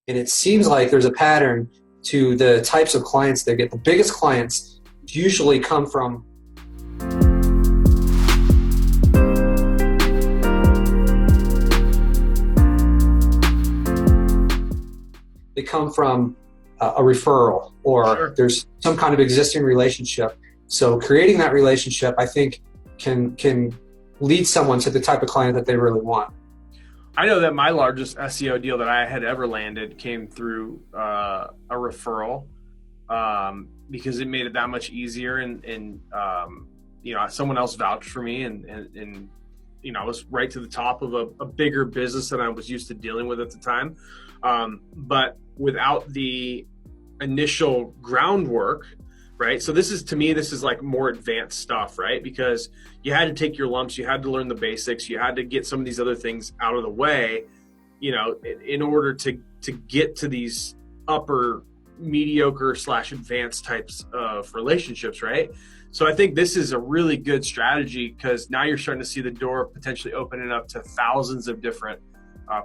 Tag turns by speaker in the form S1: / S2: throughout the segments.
S1: And it seems like there's a pattern to the types of clients they get. The biggest clients usually come from a referral, or
S2: Sure.
S1: there's some kind of existing relationship. So creating that relationship, I think, can lead someone to the type of client that they really want.
S2: I know that my largest SEO deal that I had ever landed came through a referral, because it made it that much easier, and someone else vouched for me, and I was right to the top of a bigger business than I was used to dealing with at the time. But without the initial groundwork, right? So this is like more advanced stuff, right? Because you had to take your lumps, you had to learn the basics, you had to get some of these other things out of the way, in order to get to these upper mediocre / advanced types of relationships, right? So I think this is a really good strategy, because now you're starting to see the door potentially opening up to thousands of different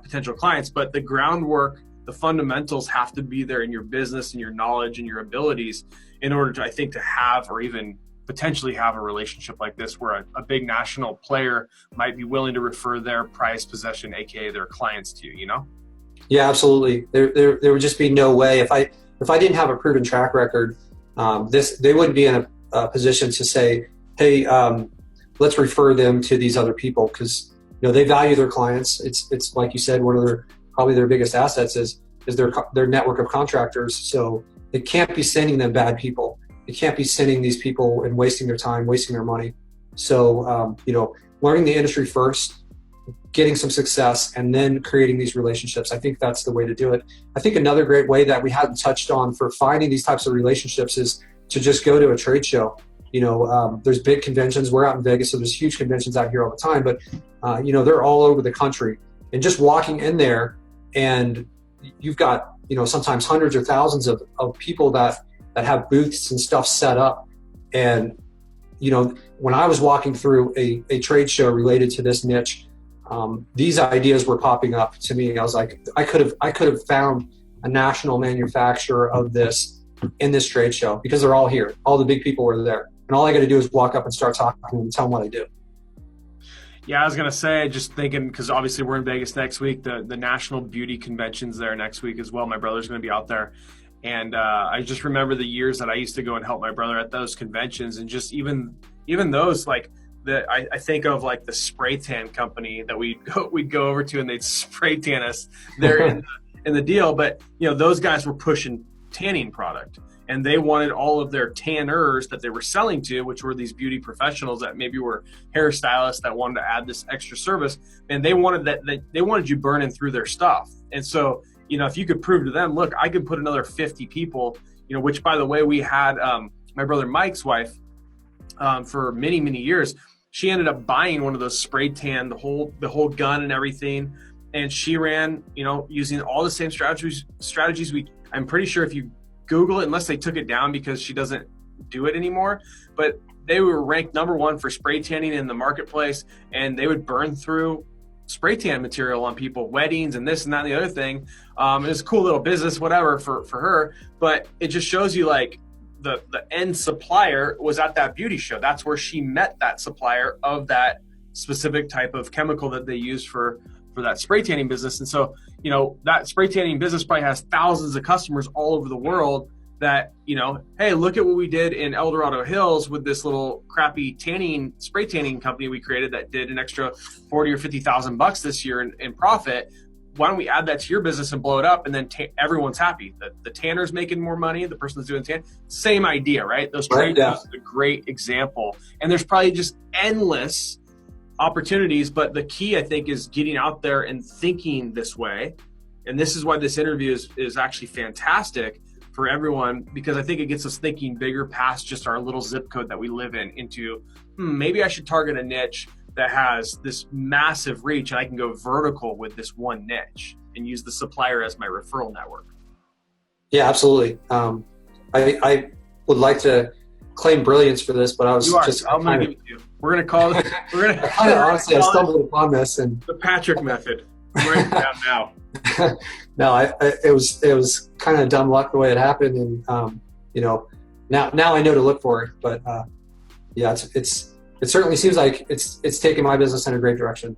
S2: potential clients. But the groundwork, the fundamentals have to be there in your business and your knowledge and your abilities in order to, I think, to have, or even potentially have, a relationship like this, where a big national player might be willing to refer their prized possession, aka their clients, to you.
S1: Yeah, absolutely. There would just be no way, if I didn't have a proven track record, they wouldn't be in a position to say, hey, let's refer them to these other people, because they value their clients. It's like you said, one of probably their biggest assets is their network of contractors. So it can't be sending them bad people. It can't be sending these people and wasting their time, wasting their money. So learning the industry first, getting some success, and then creating these relationships. I think that's the way to do it. I think another great way that we hadn't touched on for finding these types of relationships is to just go to a trade show. There's big conventions. We're out in Vegas, so there's huge conventions out here all the time, but they're all over the country. And just walking in there, and you've got sometimes hundreds or thousands of people that have booths and stuff set up. And when I was walking through a trade show related to this niche, these ideas were popping up to me. I was like, I could have found a national manufacturer of this in this trade show, because they're all here. All the big people were there. And all I got to do is walk up and start talking to them and tell them what I do.
S2: Yeah, I was going to say, just thinking, because obviously we're in Vegas next week, the National Beauty Convention's there next week as well. My brother's going to be out there. And I just remember the years that I used to go and help my brother at those conventions. And just even those, like, I think of like the spray tan company that we'd go over to, and they'd spray tan us there in the deal. But, those guys were pushing tanning product, and they wanted all of their tanners that they were selling to, which were these beauty professionals that maybe were hairstylists that wanted to add this extra service, and they wanted you burning through their stuff. And so, if you could prove to them, look, I could put another 50 people, which, by the way, we had my brother Mike's wife for many, many years. She ended up buying one of those spray tan, the whole gun and everything, and she ran, using all the same strategies. I'm pretty sure if you Google it, unless they took it down because she doesn't do it anymore, but they were ranked #1 for spray tanning in the marketplace, and they would burn through spray tan material on people, weddings and this and that and the other thing. It's a cool little business, whatever, for her, but it just shows you, like, the end supplier was at that beauty show. That's where she met that supplier of that specific type of chemical that they use for that spray tanning business. And so, that spray tanning business probably has thousands of customers all over the world that, hey, look at what we did in El Dorado Hills with this little crappy spray tanning company we created that did an extra 40 or 50,000 bucks this year in profit. Why don't we add that to your business and blow it up? And then everyone's happy. The tanner's making more money. The person that's doing tan, same idea, right? Those trade shows is a great example. And there's probably just endless opportunities, but the key, I think, is getting out there and thinking this way. And this is why this interview is actually fantastic for everyone, because I think it gets us thinking bigger past just our little zip code that we live in, into maybe I should target a niche that has this massive reach, and I can go vertical with this one niche and use the supplier as my referral network.
S1: Yeah, absolutely. I would like to claim brilliance for this, but I was
S2: I'm going to give it to you. We're going to call it. We're going to
S1: honestly, I stumbled upon this, and
S2: the Patrick method. I'm writing it down now.
S1: No, it was kind of dumb luck the way it happened, and now I know to look for it. But yeah, it certainly seems like it's taken my business in a great direction.